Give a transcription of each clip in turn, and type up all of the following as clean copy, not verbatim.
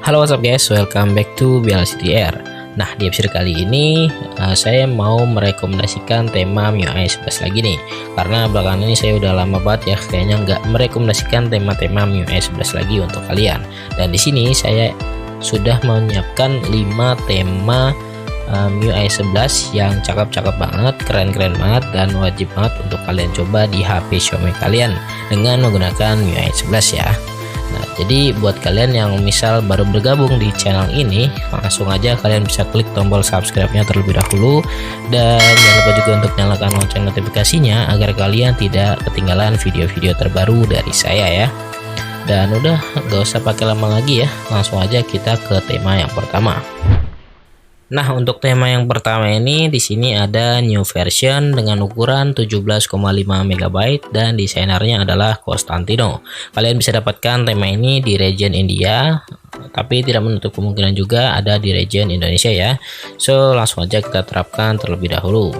Halo, what's up guys, welcome back to BLCTR. Nah, di episode kali ini saya mau merekomendasikan tema MIUI 11 lagi nih, karena belakangan ini saya udah lama banget ya kayaknya nggak merekomendasikan tema-tema MIUI 11 lagi untuk kalian. Dan di sini saya sudah menyiapkan 5 tema MIUI 11 yang cakep-cakep banget, keren-keren banget, dan wajib banget untuk kalian coba di HP Xiaomi kalian dengan menggunakan MIUI 11 ya. Nah, jadi buat kalian yang misal baru bergabung di channel ini, langsung aja kalian bisa klik tombol subscribe-nya terlebih dahulu, dan jangan lupa juga untuk nyalakan lonceng notifikasinya agar kalian tidak ketinggalan video-video terbaru dari saya ya. Dan udah, gak usah pakai lama lagi ya, langsung aja kita ke tema yang pertama. Nah, untuk tema yang pertama ini di sini ada new version dengan ukuran 17,5 MB dan desainernya adalah Costantino. Kalian bisa dapatkan tema ini di region India, tapi tidak menutup kemungkinan juga ada di region Indonesia ya. So, langsung aja kita terapkan terlebih dahulu.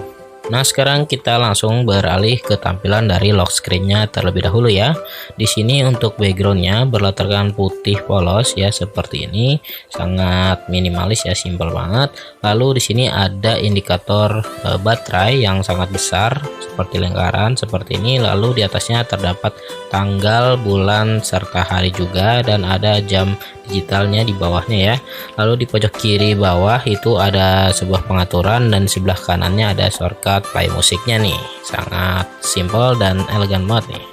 Nah, sekarang kita langsung beralih ke tampilan dari lock screen-nya terlebih dahulu ya. Di sini untuk background-nya berlatarkan putih polos ya, seperti ini, sangat minimalis ya, simple banget. Lalu di sini ada indikator baterai yang sangat besar seperti lingkaran seperti ini. Lalu di atasnya terdapat tanggal, bulan, serta hari juga, dan ada jam digitalnya di bawahnya ya. Lalu di pojok kiri bawah itu ada sebuah pengaturan, dan sebelah kanannya ada shortcut play musiknya nih. Sangat simple dan elegan banget nih.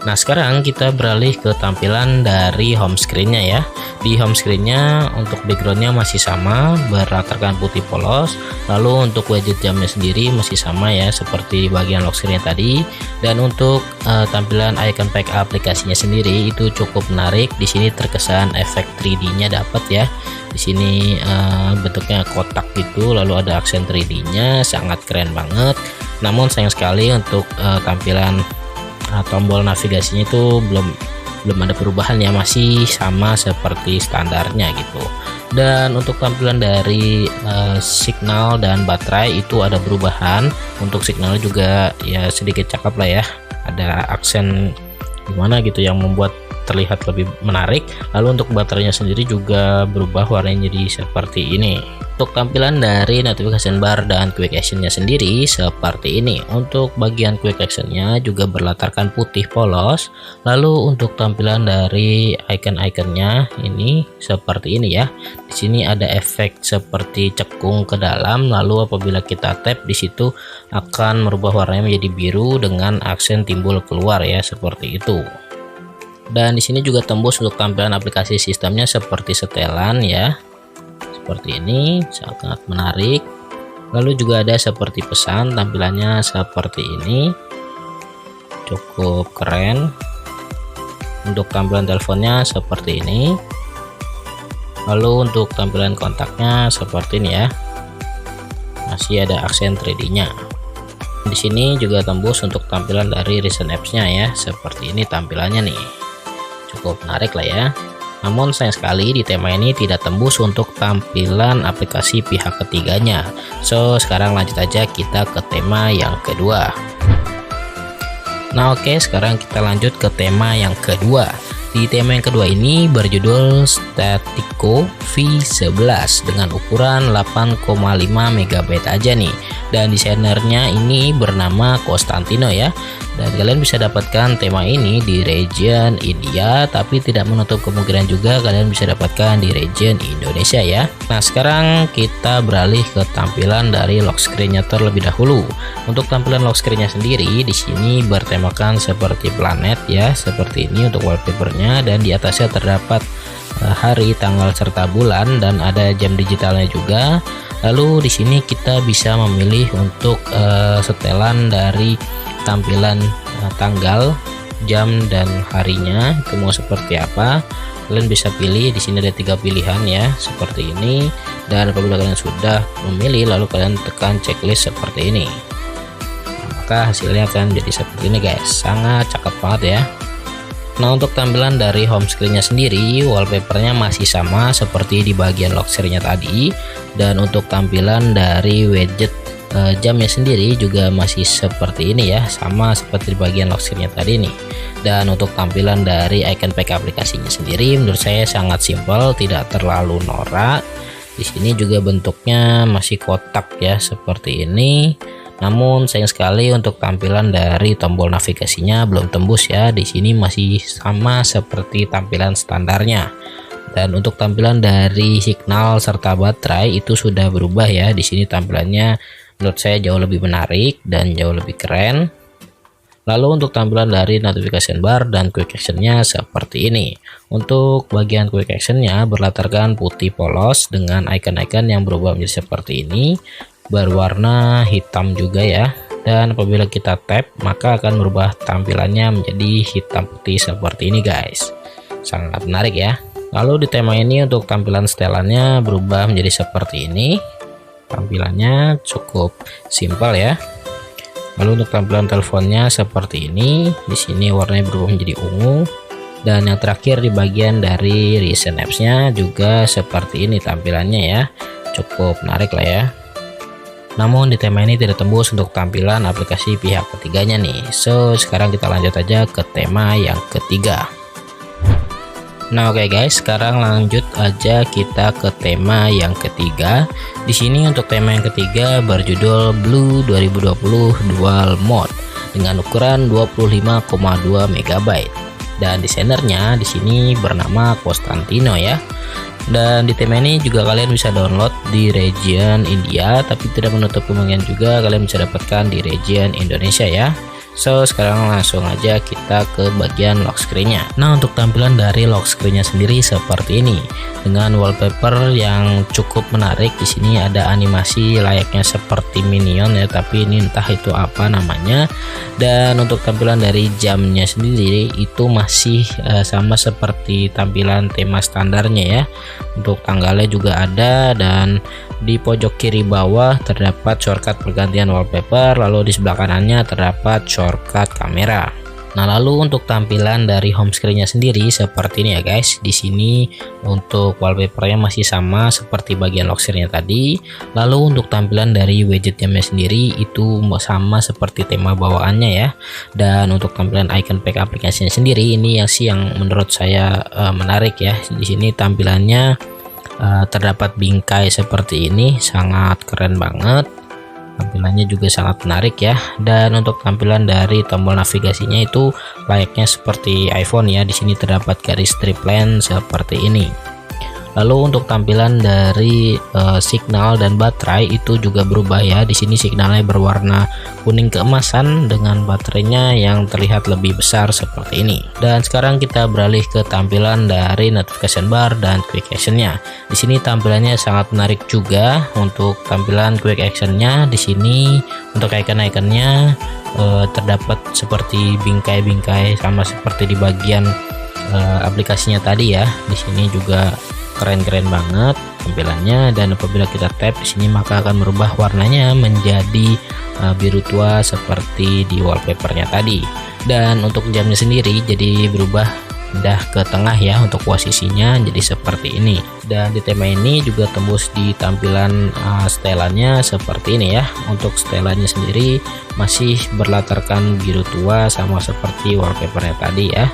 Nah, sekarang kita beralih ke tampilan dari home screen-nya ya. Di home screen-nya untuk background-nya masih sama, berlatarkan putih polos. Lalu untuk widget jamnya sendiri masih sama ya, seperti bagian lock screen tadi. Dan untuk tampilan icon pack aplikasinya sendiri itu cukup menarik. Di sini terkesan efek 3D-nya dapat ya. Di sini bentuknya kotak gitu, lalu ada aksen 3D-nya, sangat keren banget. Namun sayang sekali untuk tampilan tombol navigasinya itu belum ada perubahan ya, masih sama seperti standarnya gitu. Dan untuk tampilan dari signal dan baterai itu ada perubahan. Untuk signalnya juga ya sedikit cakep lah ya, ada aksen gimana gitu yang membuat terlihat lebih menarik. Lalu untuk baterainya sendiri juga berubah warnanya jadi seperti ini. Untuk tampilan dari notification bar dan quick actionnya sendiri seperti ini. Untuk bagian quick actionnya juga berlatarkan putih polos. Lalu untuk tampilan dari icon-iconnya ini seperti ini ya. Di sini ada efek seperti cekung ke dalam. Lalu apabila kita tap di situ akan merubah warnanya menjadi biru dengan aksen timbul keluar ya, seperti itu. Dan di sini juga tembus untuk tampilan aplikasi sistemnya seperti setelan ya. Seperti ini, sangat menarik. Lalu juga ada seperti pesan, tampilannya seperti ini, cukup keren. Untuk tampilan teleponnya seperti ini. Lalu untuk tampilan kontaknya seperti ini ya, masih ada aksen 3D-nya. Di sini juga tembus untuk tampilan dari recent apps-nya ya, seperti ini tampilannya nih, cukup menarik lah ya. Namun sayang sekali di tema ini tidak tembus untuk tampilan aplikasi pihak ketiganya. So, sekarang lanjut aja kita ke tema yang kedua. Nah, oke, sekarang kita lanjut ke tema yang kedua. Di tema yang kedua ini berjudul Statico V11 dengan ukuran 8,5 MB aja nih. Dan desainernya ini bernama Costantino ya. Dan kalian bisa dapatkan tema ini di region India, tapi tidak menutup kemungkinan juga kalian bisa dapatkan di region Indonesia ya. Nah, sekarang kita beralih ke tampilan dari lock screen-nya terlebih dahulu. Untuk tampilan lock screen-nya sendiri di sini bertemakan seperti planet ya, seperti ini untuk wallpapernya, dan di atasnya terdapat hari, tanggal, serta bulan, dan ada jam digitalnya juga. Lalu di sini kita bisa memilih untuk setelan dari tampilan tanggal, jam, dan harinya itu mau seperti apa. Kalian bisa pilih. Di sini ada 3 pilihan ya, seperti ini. Dan apabila kalian sudah memilih, lalu kalian tekan checklist seperti ini, maka hasilnya akan jadi seperti ini guys. Sangat cakep banget ya. Nah, untuk tampilan dari home screen-nya sendiri, wallpapernya masih sama seperti di bagian lock screen-nya tadi. Dan untuk tampilan dari widget jamnya sendiri juga masih seperti ini ya, sama seperti di bagian lock screen-nya tadi nih. Dan untuk tampilan dari icon pack aplikasinya sendiri menurut saya sangat simpel, tidak terlalu norak. Di sini juga bentuknya masih kotak ya seperti ini. Namun sayang sekali untuk tampilan dari tombol navigasinya belum tembus ya. Di sini masih sama seperti tampilan standarnya. Dan untuk tampilan dari signal serta baterai itu sudah berubah ya. Di sini tampilannya menurut saya jauh lebih menarik dan jauh lebih keren. Lalu untuk tampilan dari notification bar dan quick actionnya seperti ini. Untuk bagian quick actionnya berlatarkan putih polos dengan icon-icon yang berubah menjadi seperti ini, berwarna hitam juga ya. Dan apabila kita tap maka akan merubah tampilannya menjadi hitam putih seperti ini guys. Sangat menarik ya. Lalu di tema ini untuk tampilan setelannya berubah menjadi seperti ini. Tampilannya cukup simpel ya. Lalu untuk tampilan teleponnya seperti ini. Di sini warnanya berubah menjadi ungu. Dan yang terakhir di bagian dari recent apps-nya juga seperti ini tampilannya ya. Cukup menarik lah ya. Namun di tema ini tidak tembus untuk tampilan aplikasi pihak ketiganya nih. So sekarang kita lanjut aja ke tema yang ketiga. Nah oke guys, sekarang lanjut aja kita ke tema yang ketiga. Di sini untuk tema yang ketiga berjudul Blue 2020 Dual Mode dengan ukuran 25,2 MB. Dan desainernya di sini bernama Costantino ya. Dan di tema ini juga kalian bisa download di region India, tapi tidak menutup kemungkinan juga kalian bisa dapatkan di region Indonesia ya. So sekarang langsung aja kita ke bagian lock screen-nya. Nah untuk tampilan dari lock screen-nya sendiri seperti ini dengan wallpaper yang cukup menarik. Di sini ada animasi layaknya seperti Minion ya, tapi ini entah itu apa namanya. Dan untuk tampilan dari jamnya sendiri itu masih sama seperti tampilan tema standarnya ya. Untuk tanggalnya juga ada, dan di pojok kiri bawah terdapat shortcut pergantian wallpaper, lalu di sebelah kanannya terdapat shortcut kamera. Nah lalu untuk tampilan dari home screen-nya sendiri seperti ini ya guys. Di sini untuk wallpapernya masih sama seperti bagian lock screen-nya tadi. Lalu untuk tampilan dari widget jamnya sendiri itu sama seperti tema bawaannya ya. Dan untuk tampilan icon pack aplikasinya sendiri ini yang menurut saya menarik ya. Di sini tampilannya terdapat bingkai seperti ini, sangat keren banget. Tampilannya juga sangat menarik ya. Dan untuk tampilan dari tombol navigasinya itu layaknya seperti iPhone ya. Di sini terdapat garis triplen seperti ini. Lalu untuk tampilan dari signal dan baterai itu juga berubah ya. Di sini signalnya berwarna kuning keemasan dengan baterainya yang terlihat lebih besar seperti ini. Dan sekarang kita beralih ke tampilan dari notification bar dan quick actionnya. Di sini tampilannya sangat menarik juga. Untuk tampilan quick actionnya di sini untuk icon-iconnya terdapat seperti bingkai-bingkai sama seperti di bagian aplikasinya tadi ya. Di sini juga keren-keren banget tampilannya, dan apabila kita tap di sini maka akan merubah warnanya menjadi biru tua seperti di wallpapernya tadi. Dan untuk jamnya sendiri jadi berubah pindah ke tengah ya untuk posisinya jadi seperti ini. Dan di tema ini juga tembus di tampilan setelannya seperti ini ya. Untuk setelannya sendiri masih berlatarkan biru tua sama seperti wallpapernya tadi ya.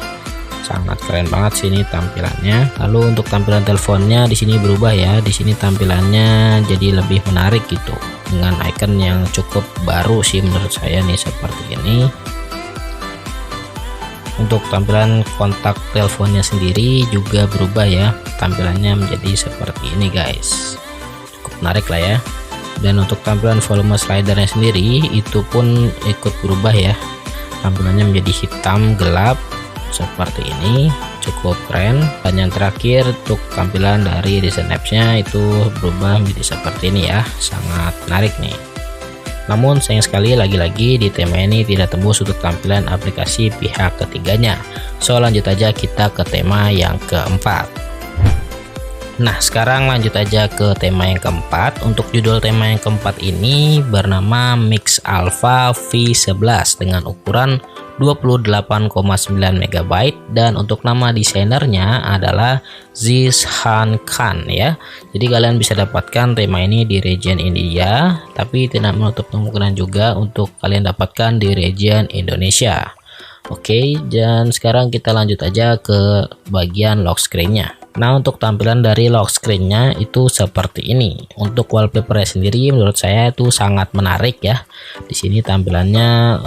Sangat keren banget sih ini tampilannya. Lalu untuk tampilan teleponnya di sini berubah ya. Di sini tampilannya jadi lebih menarik gitu dengan icon yang cukup baru sih menurut saya nih seperti ini. Untuk tampilan kontak teleponnya sendiri juga berubah ya. Tampilannya menjadi seperti ini guys. Cukup menarik lah ya. Dan untuk tampilan volume slidernya sendiri itu pun ikut berubah ya. Tampilannya menjadi hitam gelap seperti ini, cukup keren. Dan yang terakhir untuk tampilan dari recent apps-nya itu berubah menjadi seperti ini ya, sangat menarik nih. Namun sayang sekali lagi-lagi di tema ini tidak tembus untuk tampilan aplikasi pihak ketiganya. So lanjut aja kita ke tema yang keempat. Nah, sekarang lanjut aja ke tema yang keempat. Untuk judul tema yang keempat ini bernama Mix Alpha V11 dengan ukuran 28,9 MB, dan untuk nama desainernya adalah Zishan Khan ya. Jadi kalian bisa dapatkan tema ini di region India, tapi tidak menutup kemungkinan juga untuk kalian dapatkan di region Indonesia. Oke, dan sekarang kita lanjut aja ke bagian lock screen-nya. Nah, untuk tampilan dari lock screen-nya itu seperti ini. Untuk wallpaper sendiri menurut saya itu sangat menarik ya. Di sini tampilannya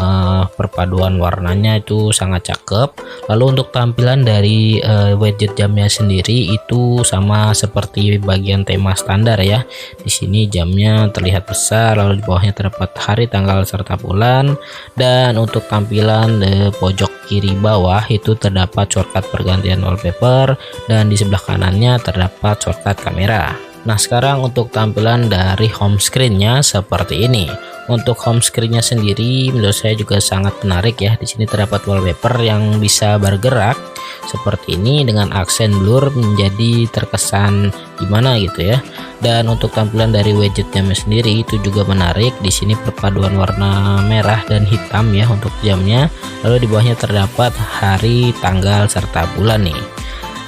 perpaduan warnanya itu sangat cakep. Lalu untuk tampilan dari widget jamnya sendiri itu sama seperti bagian tema standar ya. Di sini jamnya terlihat besar, lalu di bawahnya terdapat hari, tanggal serta bulan. Dan untuk tampilan di pojok kiri bawah itu terdapat shortcut pergantian wallpaper, dan di sebelah kanannya terdapat shortcut kamera. Nah, sekarang untuk tampilan dari home screen-nya seperti ini. Untuk home screen-nya sendiri menurut saya juga sangat menarik ya. Di sini terdapat wallpaper yang bisa bergerak seperti ini dengan aksen blur menjadi terkesan gimana gitu ya. Dan untuk tampilan dari widget jamnya sendiri itu juga menarik. Di sini perpaduan warna merah dan hitam ya untuk jamnya. Lalu di bawahnya terdapat hari, tanggal serta bulan nih.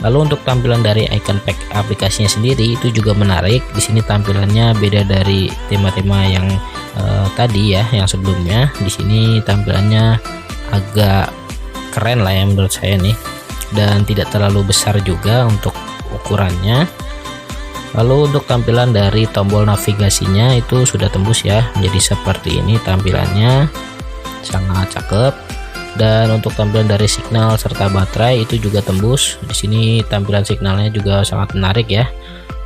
Lalu untuk tampilan dari icon pack aplikasinya sendiri itu juga menarik. Di sini tampilannya beda dari tema-tema yang tadi ya, yang sebelumnya. Di sini tampilannya agak keren lah ya menurut saya nih, dan tidak terlalu besar juga untuk ukurannya. Lalu untuk tampilan dari tombol navigasinya itu sudah tembus ya, menjadi seperti ini tampilannya, sangat cakep. Dan untuk tampilan dari signal serta baterai itu juga tembus. Di sini tampilan signalnya juga sangat menarik ya.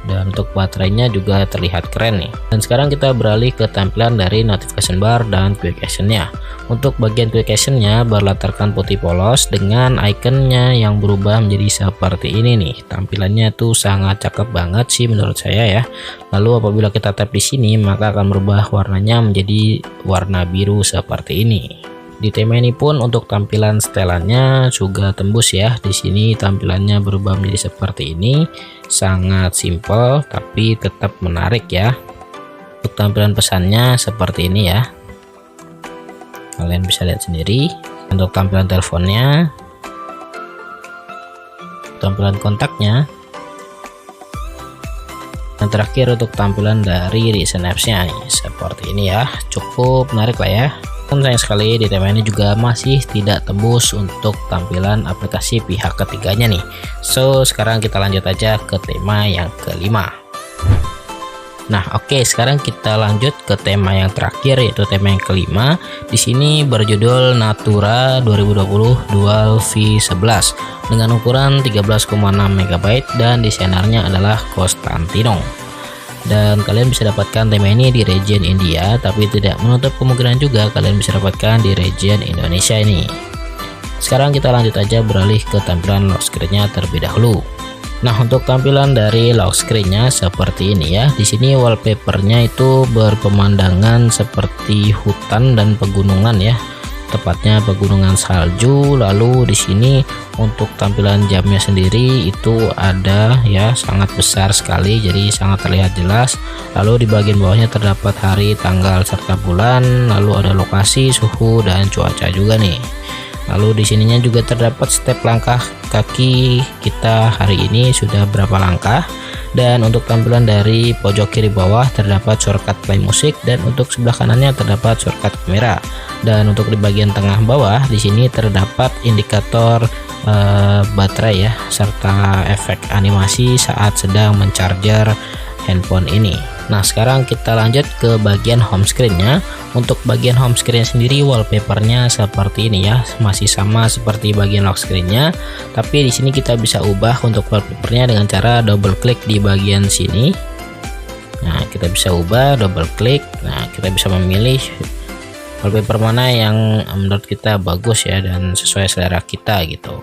Dan untuk baterainya juga terlihat keren nih. Dan sekarang kita beralih ke tampilan dari notification bar dan quick actionnya. Untuk bagian quick actionnya berlatarkan putih polos dengan ikonnya yang berubah menjadi seperti ini nih. Tampilannya tuh sangat cakep banget sih menurut saya ya. Lalu apabila kita tap di sini maka akan berubah warnanya menjadi warna biru seperti ini. Di tema ini pun untuk tampilan setelannya juga tembus ya. Di sini tampilannya berubah menjadi seperti ini, sangat simple tapi tetap menarik ya. Untuk tampilan pesannya seperti ini ya, kalian bisa lihat sendiri. Untuk tampilan teleponnya, tampilan kontaknya, dan terakhir untuk tampilan dari recent apps-nya nih, seperti ini ya. Cukup menarik lah ya. Sayang sekali di tema ini juga masih tidak tembus untuk tampilan aplikasi pihak ketiganya nih. So sekarang kita lanjut aja ke tema yang kelima. Nah, oke, sekarang kita lanjut ke tema yang terakhir, yaitu tema yang kelima. Di sini berjudul Natura 2020 Dual V11 dengan ukuran 13,6 MB dan desainernya adalah Costantino. Dan kalian bisa dapatkan tema ini di region India, tapi tidak menutup kemungkinan juga kalian bisa dapatkan di region Indonesia ini. Sekarang kita lanjut aja beralih ke tampilan lock screen-nya terlebih dahulu. Nah, untuk tampilan dari lock screen-nya seperti ini ya. Di sini wallpaper-nya itu berpemandangan seperti hutan dan pegunungan ya. Tepatnya pegunungan salju. Lalu di sini untuk tampilan jamnya sendiri itu ada ya, sangat besar sekali, jadi sangat terlihat jelas. Lalu di bagian bawahnya terdapat hari, tanggal serta bulan. Lalu ada lokasi, suhu dan cuaca juga nih. Lalu di sininya juga terdapat step langkah kaki kita hari ini sudah berapa langkah. Dan untuk tampilan dari pojok kiri bawah terdapat shortcut play musik, dan untuk sebelah kanannya terdapat shortcut kamera. Dan untuk di bagian tengah bawah di sini terdapat indikator baterai ya, serta efek animasi saat sedang mencharger handphone ini. Nah, sekarang kita lanjut ke bagian home screen-nya. Untuk bagian home screen sendiri wallpapernya seperti ini ya, masih sama seperti bagian lock screen-nya, tapi di sini kita bisa ubah untuk wallpapernya dengan cara double klik di bagian sini. Nah, kita bisa ubah, double klik. Nah, kita bisa memilih wallpaper mana yang menurut kita bagus ya dan sesuai selera kita gitu.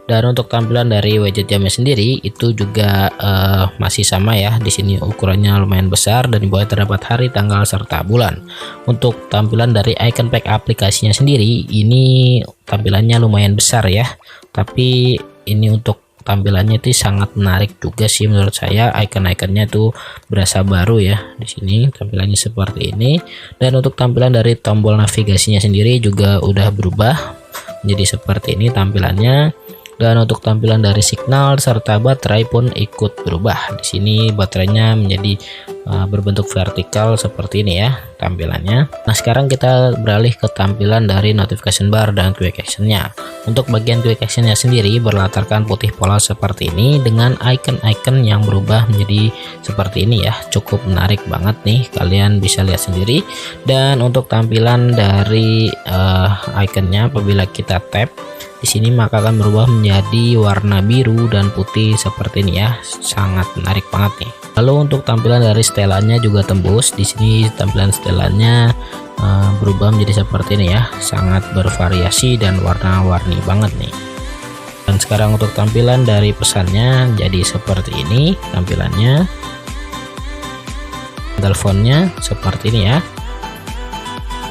Dan untuk tampilan dari widget jamnya sendiri itu juga masih sama ya. Di sini ukurannya lumayan besar dan di bawah terdapat hari, tanggal serta bulan. Untuk tampilan dari icon pack aplikasinya sendiri ini tampilannya lumayan besar ya. Tapi ini untuk tampilannya itu sangat menarik juga sih menurut saya. Icon-iconnya tuh berasa baru ya. Di sini tampilannya seperti ini. Dan untuk tampilan dari tombol navigasinya sendiri juga udah berubah menjadi seperti ini tampilannya. Dan untuk tampilan dari signal serta baterai pun ikut berubah. Di sini baterainya menjadi berbentuk vertikal seperti ini ya tampilannya. Nah, sekarang kita beralih ke tampilan dari notification bar dan quick actionnya. Untuk bagian quick actionnya sendiri berlatarkan putih polos seperti ini dengan icon-icon yang berubah menjadi seperti ini ya. Cukup menarik banget nih, kalian bisa lihat sendiri. Dan untuk tampilan dari iconnya apabila kita tap di sini maka akan berubah menjadi warna biru dan putih seperti ini ya. Sangat menarik banget nih. Lalu untuk tampilan dari setelannya juga tembus. Di sini tampilan setelannya berubah menjadi seperti ini ya. Sangat bervariasi dan warna-warni banget nih. Dan sekarang untuk tampilan dari pesannya jadi seperti ini tampilannya. Teleponnya seperti ini ya.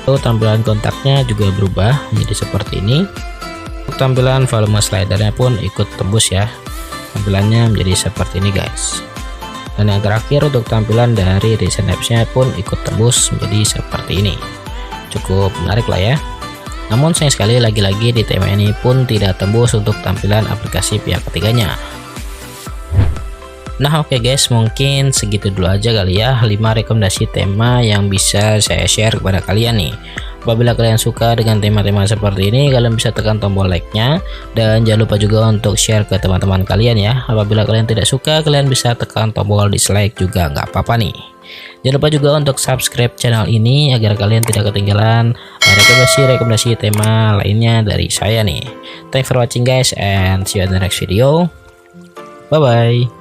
Lalu tampilan kontaknya juga berubah menjadi seperti ini. Tampilan volume slidernya pun ikut tembus ya, tampilannya menjadi seperti ini guys. Dan yang terakhir untuk tampilan dari recent apps-nya pun ikut tembus menjadi seperti ini. Cukup menarik lah ya. Namun sayang sekali lagi-lagi di tema ini pun tidak tembus untuk tampilan aplikasi pihak ketiganya. Nah oke guys, mungkin segitu dulu aja kali ya 5 rekomendasi tema yang bisa saya share kepada kalian nih. Apabila kalian suka dengan tema-tema seperti ini, kalian bisa tekan tombol like-nya. Dan jangan lupa juga untuk share ke teman-teman kalian ya. Apabila kalian tidak suka, kalian bisa tekan tombol dislike juga nggak apa-apa nih. Jangan lupa juga untuk subscribe channel ini agar kalian tidak ketinggalan rekomendasi tema lainnya dari saya nih. Thanks for watching guys, and see you in the next video. Bye bye.